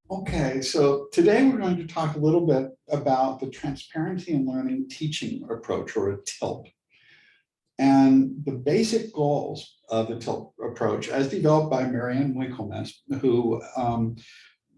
Okay, so today we're going to talk a little bit about the transparency in learning teaching approach, or a TILT. And the basic goals of the TILT approach, as developed by Mary-Ann Winklemas, who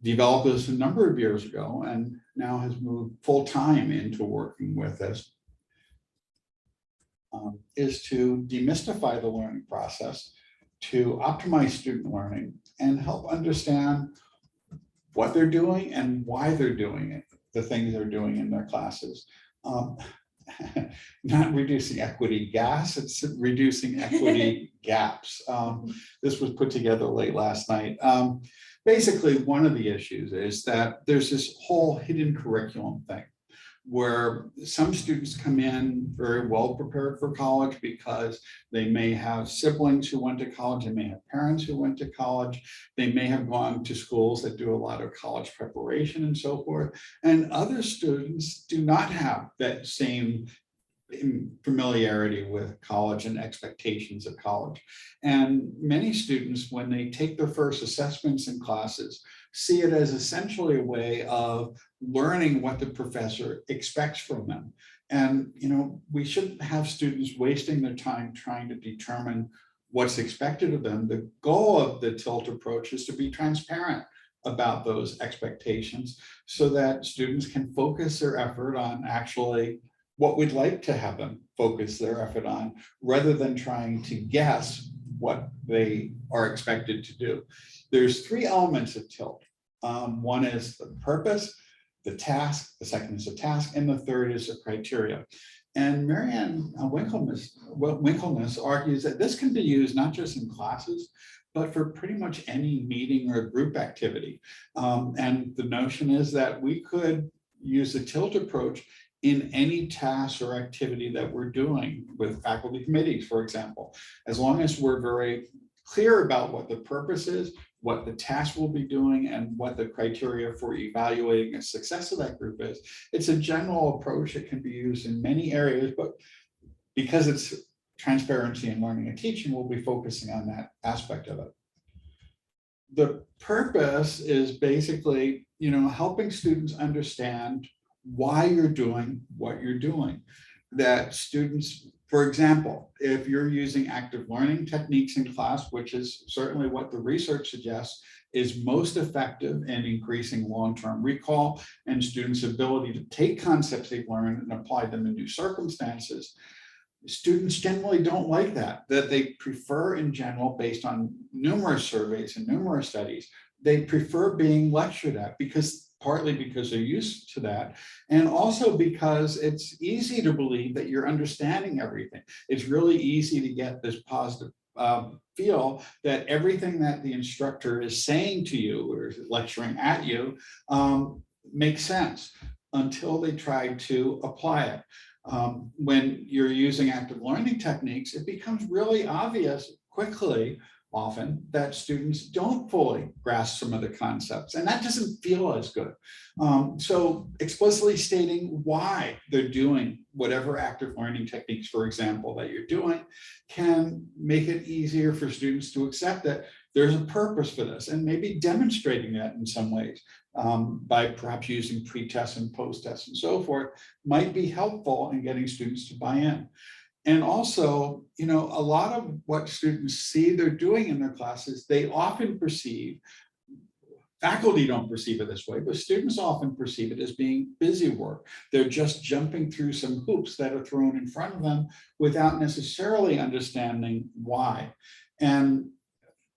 developed this a number of years ago and now has moved full time into working with this, is to demystify the learning process, to optimize student learning, and help understand what they're doing and why they're doing it, the things they're doing in their classes. Um, Not reducing equity gas, it's reducing equity gaps. This was put together late last night. Basically, one of the issues is that there's this whole hidden curriculum thing, where some students come in very well prepared for college because they may have siblings who went to college, they may have parents who went to college, they may have gone to schools that do a lot of college preparation and so forth. And other students do not have that same familiarity with college and expectations of college. And many students, when they take their first assessments in classes, see it as essentially a way of learning what the professor expects from them. And, we shouldn't have students wasting their time trying to determine what's expected of them. The goal of the TILT approach is to be transparent about those expectations so that students can focus their effort on actually what we'd like to have them focus their effort on, rather than trying to guess what they are expected to do. There's three elements of TILT. One is the purpose, the task, the second is the task, and the third is the criteria. And Mary-Ann Winklemas argues that this can be used not just in classes, but for pretty much any meeting or group activity. And the notion is that we could use the TILT approach in any task or activity that we're doing with faculty committees, for example, as long as we're very clear about what the purpose is, what the task will be doing, and what the criteria for evaluating the success of that group is. It's a general approach that can be used in many areas, but because it's transparency in learning and teaching, we'll be focusing on that aspect of it. The purpose is basically, helping students understand why you're doing what you're doing. That students, for example, if you're using active learning techniques in class, which is certainly what the research suggests is most effective in increasing long-term recall and students' ability to take concepts they've learned and apply them in new circumstances, students generally don't like that they prefer, in general, based on numerous surveys and numerous studies, they prefer being lectured at, partly because they're used to that, and also because it's easy to believe that you're understanding everything. It's really easy to get this positive feel that everything that the instructor is saying to you or lecturing at you makes sense until they try to apply it. When you're using active learning techniques, it becomes really obvious quickly, often, that students don't fully grasp some of the concepts, and that doesn't feel as good. So explicitly stating why they're doing whatever active learning techniques, for example, that you're doing, can make it easier for students to accept that there's a purpose for this, and maybe demonstrating that in some ways by perhaps using pre-tests and post-tests and so forth might be helpful in getting students to buy in. And also, a lot of what students see they're doing in their classes, they often perceive, faculty don't perceive it this way, but students often perceive it as being busy work. They're just jumping through some hoops that are thrown in front of them without necessarily understanding why. And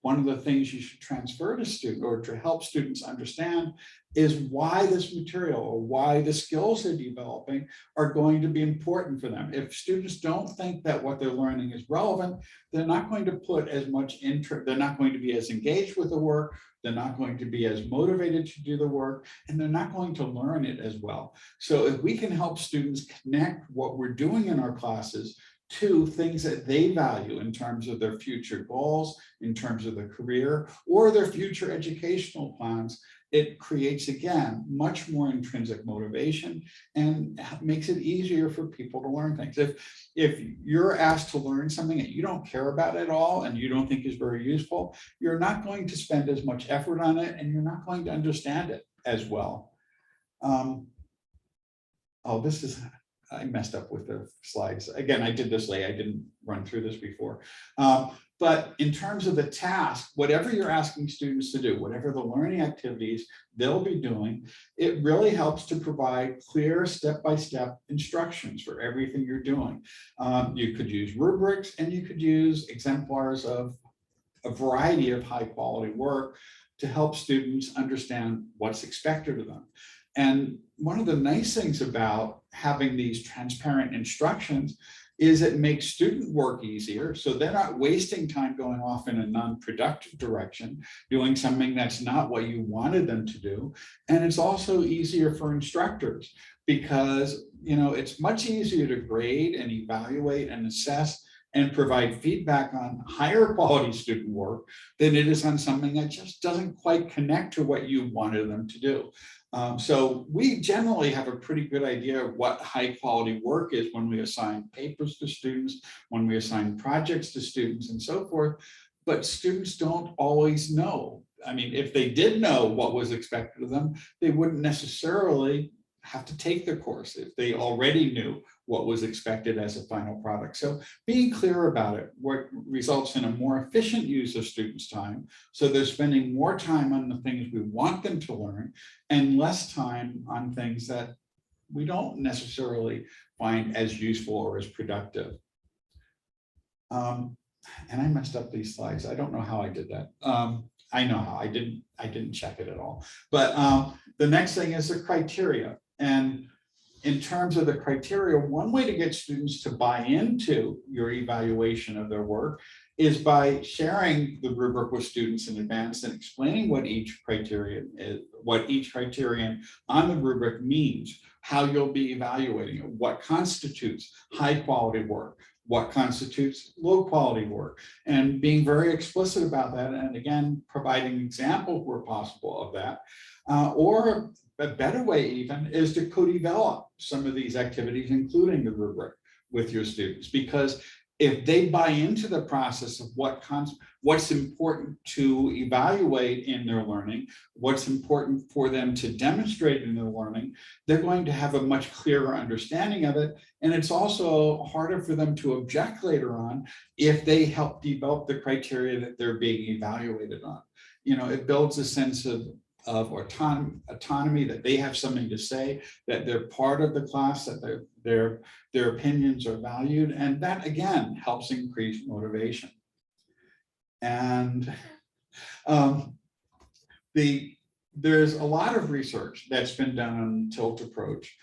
one of the things you should transfer to students, or to help students understand, is why this material or why the skills they're developing are going to be important for them. If students don't think that what they're learning is relevant, they're not going to put as much interest, they're not going to be as engaged with the work, they're not going to be as motivated to do the work, and they're not going to learn it as well. So if we can help students connect what we're doing in our classes to things that they value in terms of their future goals, in terms of their career, or their future educational plans, it creates, again, much more intrinsic motivation and makes it easier for people to learn things. If you're asked to learn something that you don't care about at all and you don't think is very useful, you're not going to spend as much effort on it and you're not going to understand it as well. Oh, I messed up with the slides. Again, I did this late. I didn't run through this before. But in terms of the task, whatever you're asking students to do, whatever the learning activities they'll be doing, it really helps to provide clear step-by-step instructions for everything you're doing. You could use rubrics and you could use exemplars of a variety of high quality work to help students understand what's expected of them. And one of the nice things about having these transparent instructions is it makes student work easier. So they're not wasting time going off in a non-productive direction, doing something that's not what you wanted them to do. And it's also easier for instructors because, you know, it's much easier to grade and evaluate and assess and provide feedback on higher quality student work than it is on something that just doesn't quite connect to what you wanted them to do. So we generally have a pretty good idea of what high quality work is when we assign papers to students, when we assign projects to students and so forth, but students don't always know. I mean, if they did know what was expected of them, they wouldn't necessarily have to take the course if they already knew what was expected as a final product. So being clear about it, what results in a more efficient use of students' time. So they're spending more time on the things we want them to learn and less time on things that we don't necessarily find as useful or as productive. And I messed up these slides. I don't know how I did that. I know how I didn't check it at all. But the next thing is the criteria. And in terms of the criteria, one way to get students to buy into your evaluation of their work is by sharing the rubric with students in advance and explaining what each criterion is, what each criterion on the rubric means, how you'll be evaluating it, what constitutes high quality work, what constitutes low quality work, and being very explicit about that. And again, providing examples where possible of that, or a better way even is to co-develop some of these activities, including the rubric, with your students, because if they buy into the process of what's important to evaluate in their learning, what's important for them to demonstrate in their learning, they're going to have a much clearer understanding of it. And it's also harder for them to object later on if they help develop the criteria that they're being evaluated on. You know, it builds a sense of autonomy, that they have something to say, that they're part of the class, that their opinions are valued, and that again helps increase motivation. And there's a lot of research that's been done on tilt approach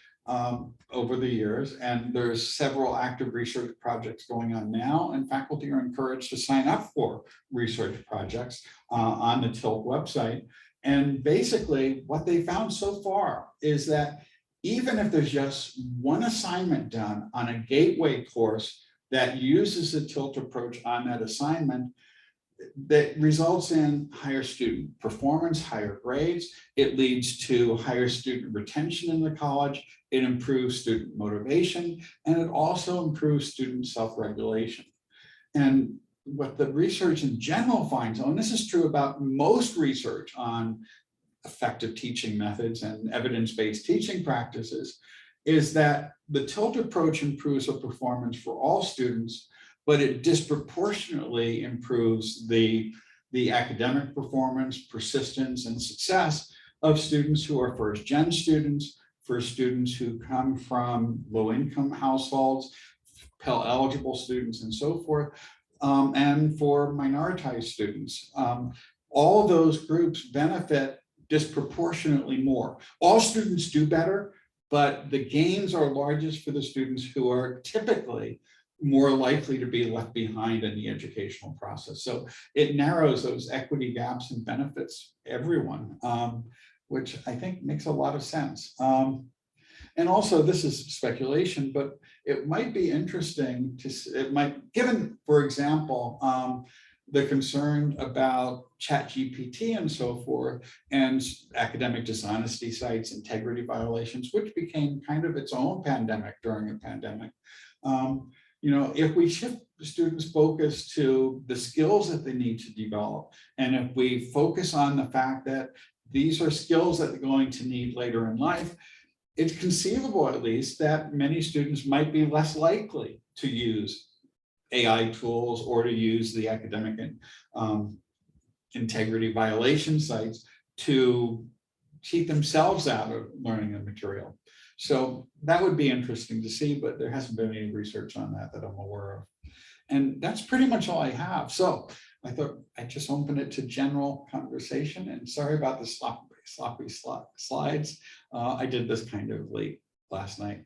over the years, and there's several active research projects going on now, and faculty are encouraged to sign up for research projects on the tilt website. And basically what they found so far is that even if there's just one assignment done on a gateway course that uses the tilt approach on that assignment, that results in higher student performance, higher grades. It leads to higher student retention in the college. It improves student motivation, and it also improves student self-regulation. And what the research in general finds, and this is true about most research on effective teaching methods and evidence-based teaching practices, is that the tilt approach improves the performance for all students, but it disproportionately improves the academic performance, persistence, and success of students who are first-gen students, for students who come from low-income households, Pell-eligible students, and so forth, and for minoritized students. All of those groups benefit disproportionately more. All students do better, but the gains are largest for the students who are typically more likely to be left behind in the educational process. So it narrows those equity gaps and benefits everyone, which I think makes a lot of sense. And also, this is speculation, but it might be interesting to, given, for example, the concern about ChatGPT and so forth, and academic dishonesty sites, integrity violations, which became kind of its own pandemic during the pandemic. If we shift students' focus to the skills that they need to develop, and if we focus on the fact that these are skills that they're going to need later in life, it's conceivable, at least, that many students might be less likely to use AI tools or to use the academic integrity violation sites to keep themselves out of learning the material. So that would be interesting to see, but there hasn't been any research on that I'm aware of. And that's pretty much all I have. So I thought I'd just open it to general conversation, and sorry about the sloppy slides. I did this kind of late last night.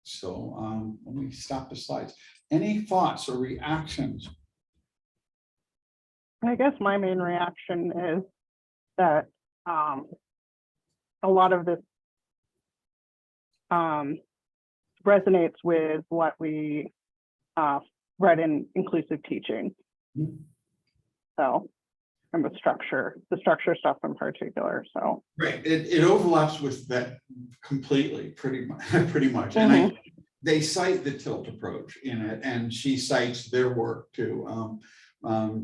So let me stop the slides. Any thoughts or reactions? I guess my main reaction is that a lot of this resonates with what we read in inclusive teaching. Mm-hmm. So, and the structure stuff in particular. So right, it overlaps with that completely, pretty much. Mm-hmm. And they cite the tilt approach in it, and she cites their work too.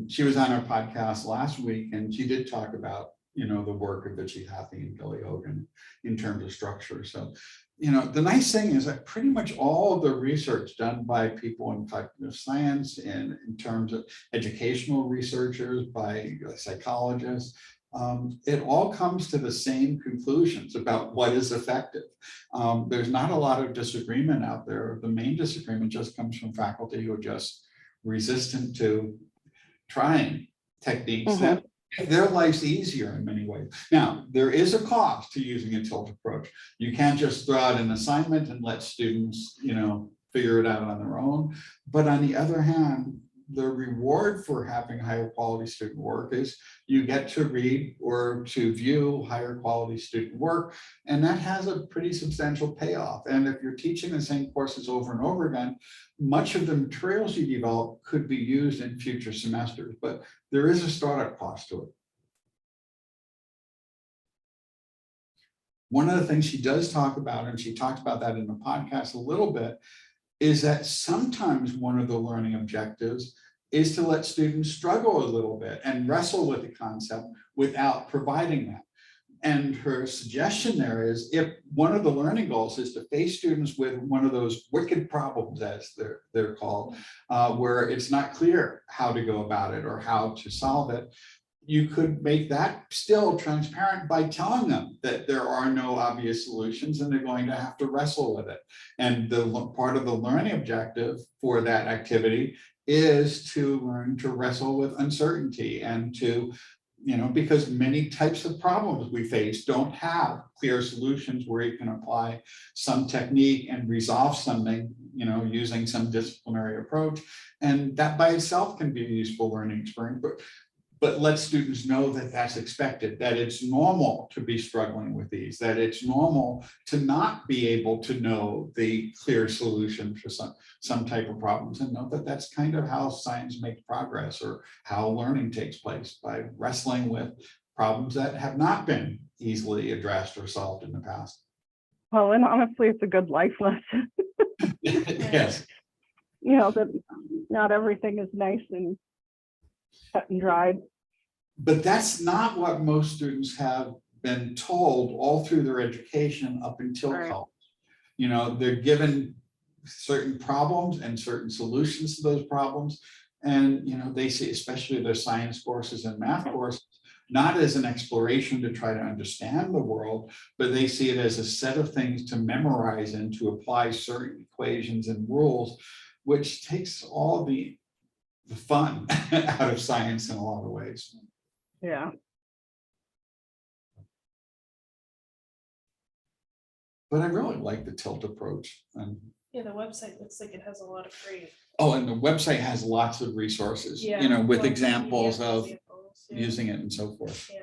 She was on our podcast last week, and she did talk about the work of Vichy Hathi and Billy Hogan in terms of structure. So, the nice thing is that pretty much all of the research done by people in cognitive science and in terms of educational researchers, by psychologists, it all comes to the same conclusions about what is effective. There's not a lot of disagreement out there. The main disagreement just comes from faculty who are just resistant to trying techniques Mm-hmm. that make their lives easier in many ways. Now, there is a cost to using a tilt approach. You can't just throw out an assignment and let students, figure it out on their own. But on the other hand, the reward for having higher quality student work is you get to read or to view higher quality student work, and that has a pretty substantial payoff. And if you're teaching the same courses over and over again, much of the materials you develop could be used in future semesters, but there is a startup cost to it. One of the things she does talk about, and she talked about that in the podcast a little bit, is that sometimes one of the learning objectives is to let students struggle a little bit and wrestle with the concept without providing that. And her suggestion there is, if one of the learning goals is to face students with one of those wicked problems, as they're called, where it's not clear how to go about it or how to solve it, you could make that still transparent by telling them that there are no obvious solutions and they're going to have to wrestle with it. And the part of the learning objective for that activity is to learn to wrestle with uncertainty and to, because many types of problems we face don't have clear solutions where you can apply some technique and resolve something, using some disciplinary approach. And that by itself can be a useful learning experience. But let students know that that's expected, that it's normal to be struggling with these, that it's normal to not be able to know the clear solution for some type of problems, and know that that's kind of how science makes progress, or how learning takes place, by wrestling with problems that have not been easily addressed or solved in the past. Well, and honestly, it's a good life lesson. Yes. That not everything is nice and cut and dried. But that's not what most students have been told all through their education up until college. They're given certain problems and certain solutions to those problems. And, they see, especially their science courses and math courses, not as an exploration to try to understand the world, but they see it as a set of things to memorize and to apply certain equations and rules, which takes all the fun out of science in a lot of ways. Yeah. But I really like the tilt approach. And yeah, the website looks like it has a lot of great. Oh, and the website has lots of resources, with examples of using it and so forth. Yeah.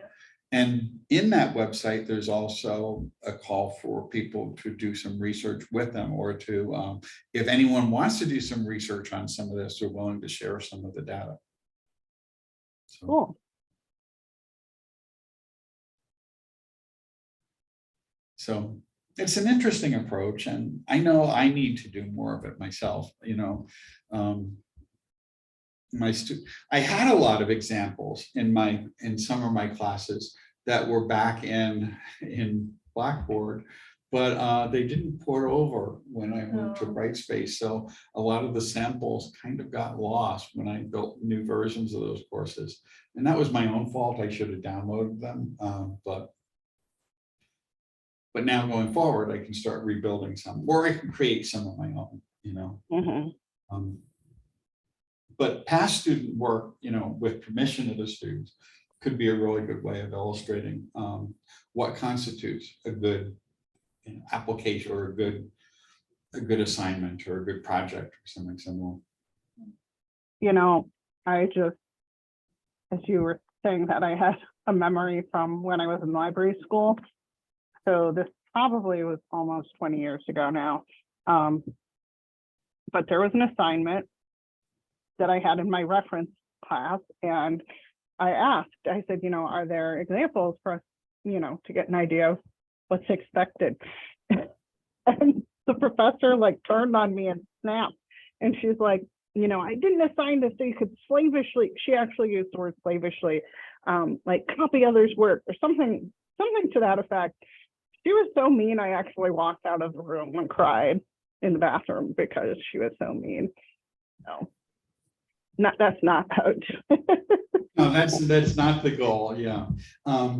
And in that website, there's also a call for people to do some research with them, or to, if anyone wants to do some research on some of this, they're willing to share some of the data. So, Cool. so it's an interesting approach, and I know I need to do more of it myself, you know. I had a lot of examples in some of my classes that were back in Blackboard, but they didn't port over when I moved to Oh. Brightspace. So a lot of the samples kind of got lost when I built new versions of those courses. And that was my own fault. I should have downloaded them. But now going forward, I can start rebuilding some, or I can create some of my own, you know. Mm-hmm. But past student work, you know, with permission of the students, could be a really good way of illustrating what constitutes a good, you know, application, or a good assignment, or a good project, or something similar. You know, I just, as you were saying that, I had a memory from when I was in library school. So this probably was almost 20 years ago now. But there was an assignment that I had in my reference class, and I said, you know, are there examples for us, you know, to get an idea of what's expected? And the professor like turned on me and snapped, and she's like, you know, I didn't assign this so you could slavishly, she actually used the word slavishly, like copy others' work or something to that effect. She was so mean, I actually walked out of the room and cried in the bathroom because she was so mean. No. That's not how No, that's not the goal. Yeah. I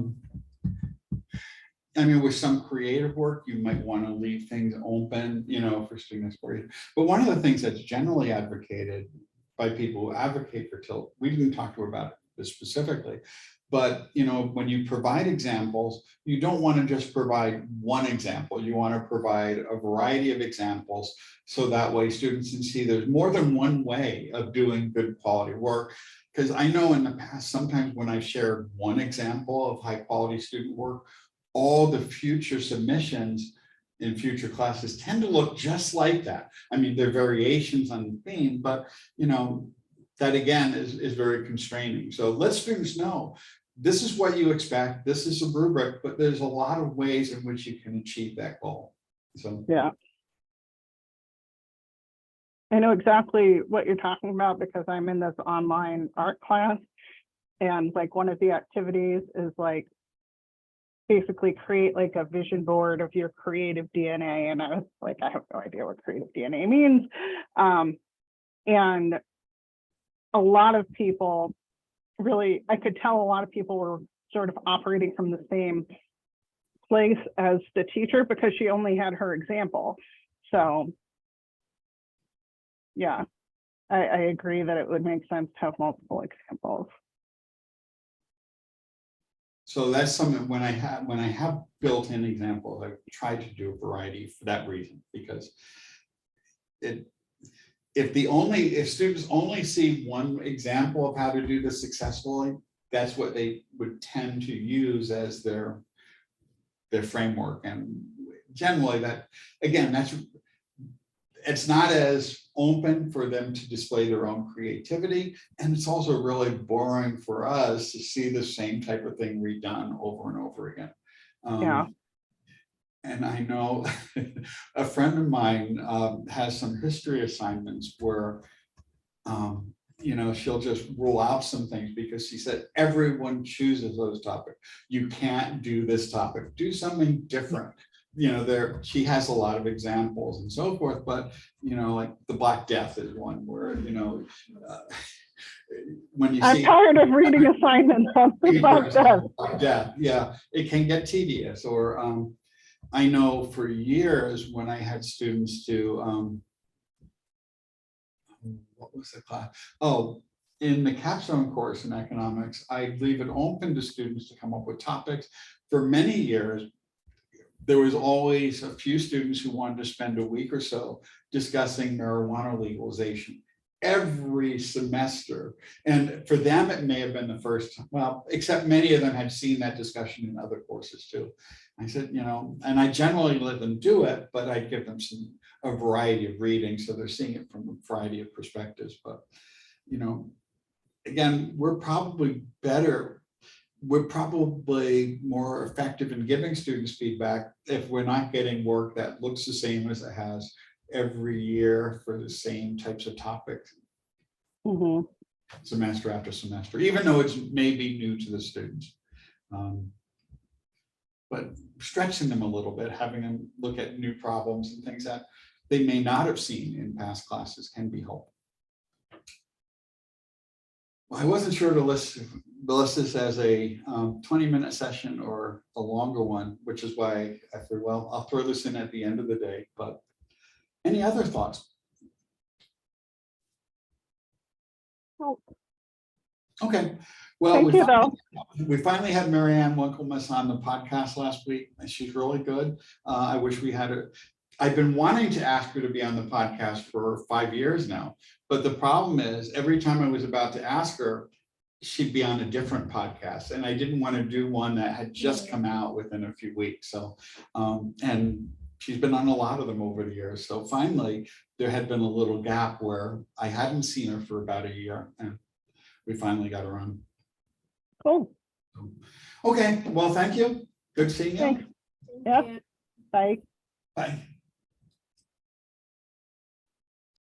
mean, with some creative work, you might want to leave things open, you know, for student exploration. But one of the things that's generally advocated by people who advocate for tilt, we didn't talk to about this specifically, but you know, when you provide examples, you don't want to just provide one example. You want to provide a variety of examples, so that way students can see there's more than one way of doing good quality work. Because I know in the past, sometimes when I shared one example of high quality student work, all the future submissions in future classes tend to look just like that. I mean, there are variations on the theme, but you know, that again is very constraining. So let students know this is what you expect, this is a rubric, but there's a lot of ways in which you can achieve that goal. So yeah. I know exactly what you're talking about because I'm in this online art class, and like one of the activities is like basically create like a vision board of your creative DNA. And I was like, I have no idea what creative DNA means. And a lot of people really, I could tell a lot of people were sort of operating from the same place as the teacher because she only had her example. So yeah, I agree that it would make sense to have multiple examples. so that's something when I have built-in examples, I've tried to do a variety for that reason, because if students only see one example of how to do this successfully, that's what they would tend to use as their framework. And generally that, again, it's not as open for them to display their own creativity. And it's also really boring for us to see the same type of thing redone over and over again. Yeah. And I know a friend of mine has some history assignments where, you know, she'll just rule out some things because she said everyone chooses those topics. You can't do this topic, do something different. You know, she has a lot of examples and so forth, but you know, like the Black Death is one where, you know, when you I'm see tired of reading assignments on the Black Death. Black Death, yeah, it can get tedious. Or I know for years when I had students do what was the class? Oh, in the capstone course in economics, I leave it open to students to come up with topics. For many years, there was always a few students who wanted to spend a week or so discussing marijuana legalization. every semester. And for them, it may have been the first, well, except many of them had seen that discussion in other courses too. I said, and I generally let them do it, but I give them a variety of readings, so they're seeing it from a variety of perspectives. But, again, we're probably more effective in giving students feedback if we're not getting work that looks the same as it has every year for the same types of topics, semester after semester, even though it's maybe new to the students. But stretching them a little bit, having them look at new problems and things that they may not have seen in past classes can be helpful. Well, I wasn't sure to list this as a 20-minute session or a longer one, which is why I figured, well, I'll throw this in at the end of the day. But any other thoughts? Okay. Well, Thank you, though. we finally had Mary-Ann Winklemas on the podcast last week, and she's really good. I wish we had her. I've been wanting to ask her to be on the podcast for 5 years now, but the problem is every time I was about to ask her, she'd be on a different podcast, and I didn't want to do one that had just come out within a few weeks. So, and she's been on a lot of them over the years. So finally, there had been a little gap where I hadn't seen her for about a year, and we finally got her on. Cool. Okay, well, thank you. Good seeing you. Thanks. Yep. Bye. Bye.